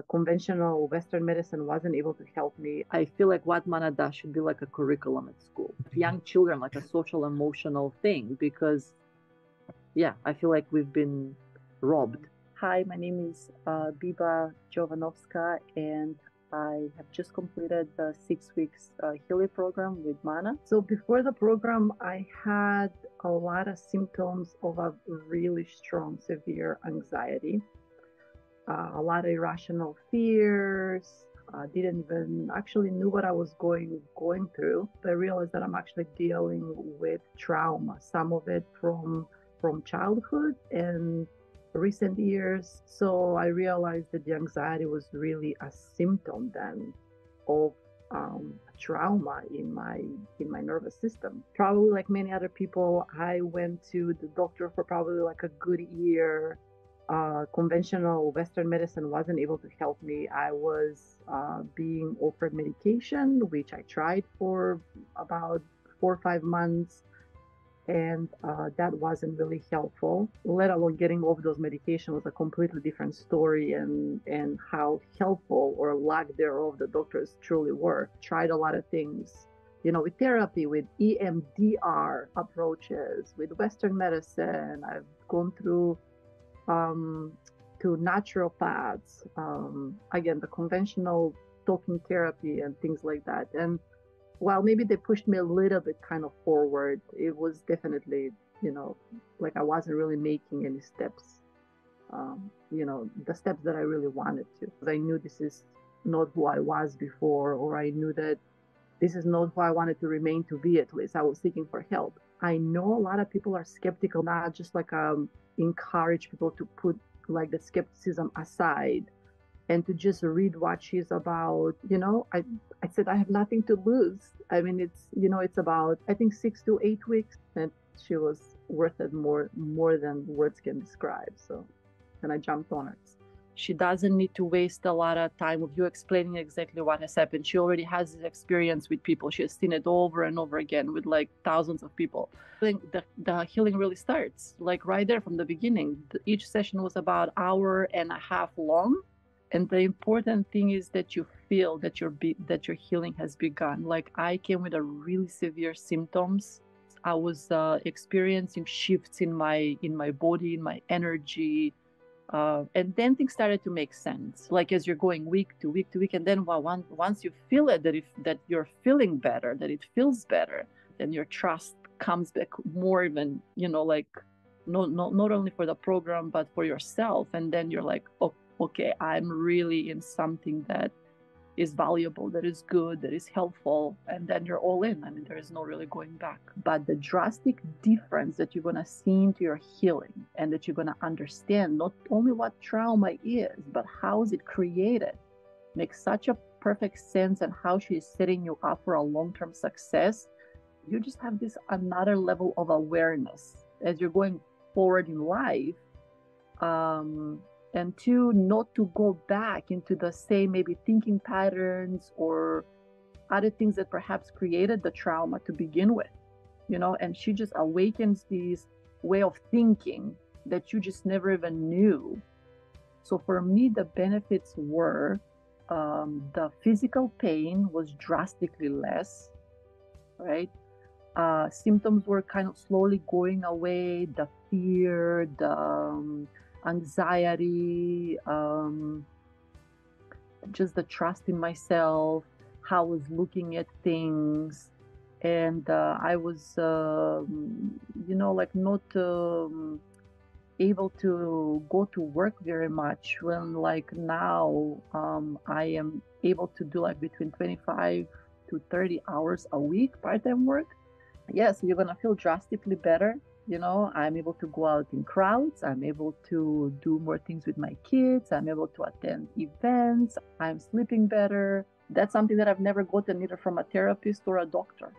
Conventional Western medicine wasn't able to help me. I feel like what Manna does should be like a curriculum at school. Young children, like a social emotional thing, because, yeah, I feel like we've been robbed. Hi, my name is Biba Jovanovska, and I have just completed the 6 weeks healing program with Manna. So before the program, I had a lot of symptoms of a really strong, severe anxiety. A lot of irrational fears. Didn't even actually knew what I was going through. I realized that I'm actually dealing with trauma, some of it from childhood and recent years. So I realized that the anxiety was really a symptom then of trauma in my nervous system. Probably like many other people, I went to the doctor for probably like a good year. Conventional Western medicine wasn't able to help me. I was being offered medication, which I tried for about 4 or 5 months, and that wasn't really helpful. Let alone getting off those medications was a completely different story, and how helpful or lack thereof the doctors truly were. Tried a lot of things, with therapy, with EMDR approaches, with Western medicine. I've gone through to naturopaths, again, the conventional talking therapy and things like that. And while maybe they pushed me a little bit kind of forward, it was definitely, like I wasn't really making any steps, the steps that I really wanted to. Because I knew this is not who I was before, or I knew that this is not who I wanted to remain to be, at least. I was seeking for help. I know a lot of people are skeptical, not just like encourage people to put like the skepticism aside and to just read what she's about. I said I have nothing to lose. I mean, it's about, I think, 6 to 8 weeks, and she was worth it more than words can describe. So, and I jumped on it. She doesn't need to waste a lot of time of you explaining exactly what has happened. She already has this experience with people. She has seen it over and over again with like thousands of people. I think the healing really starts like right there from the beginning. Each session was about an hour and a half long. And the important thing is that you feel that your healing has begun. Like I came with a really severe symptoms. I was experiencing shifts in my body, in my energy. And then things started to make sense, like as you're going week to week to week, and then once you feel it, that you're feeling better, that it feels better, then your trust comes back more, even like not only for the program but for yourself. And then you're like, oh, okay, I'm really in something that is valuable, that is good, that is helpful, and then you're all in. I mean, there is no really going back. But the drastic difference that you're going to see into your healing, and that you're going to understand not only what trauma is, but how is it created, makes such a perfect sense, and how she is setting you up for a long-term success. You just have this another level of awareness as you're going forward in life. And two, not to go back into the same maybe thinking patterns or other things that perhaps created the trauma to begin with, and she just awakens this way of thinking that you just never even knew. So for me, the benefits were the physical pain was drastically less, right? Symptoms were kind of slowly going away, the fear, the anxiety, just the trust in myself, how I was looking at things. And I was, like not able to go to work very much, when like now I am able to do like between 25 to 30 hours a week part-time work. Yes, you're going to feel drastically better. I'm able to go out in crowds. I'm able to do more things with my kids. I'm able to attend events. I'm sleeping better. That's something that I've never gotten either from a therapist or a doctor.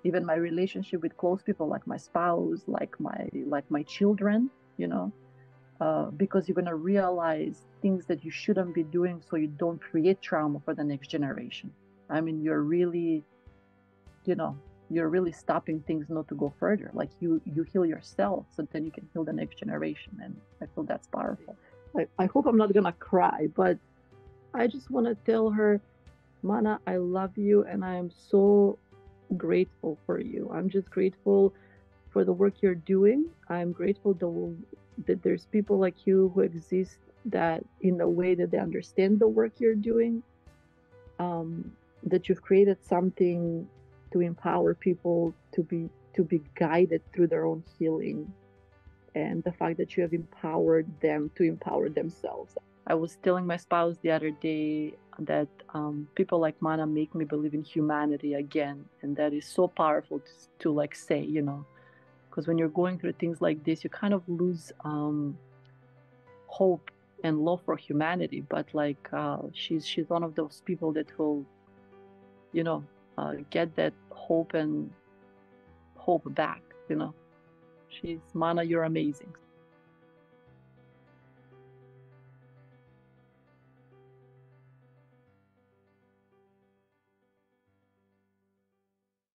Even my relationship with close people, like my spouse, like my children, because you're going to realize things that you shouldn't be doing, so you don't create trauma for the next generation. I mean, you're really stopping things not to go further. Like you heal yourself, so then you can heal the next generation. And I feel that's powerful. I hope I'm not gonna cry, but I just want to tell her, Mana, I love you and I am so grateful for you. I'm just grateful for the work you're doing. I'm grateful that there's people like you who exist that in a way that they understand the work you're doing, that you've created something to empower people to be guided through their own healing, and the fact that you have empowered them to empower themselves. I was telling my spouse the other day that people like Mana make me believe in humanity again, and that is so powerful to like say, you know, because when you're going through things like this, you kind of lose hope and love for humanity. But like she's one of those people that will, you know, get that hope and hope back. You know, she's Mana. You're amazing.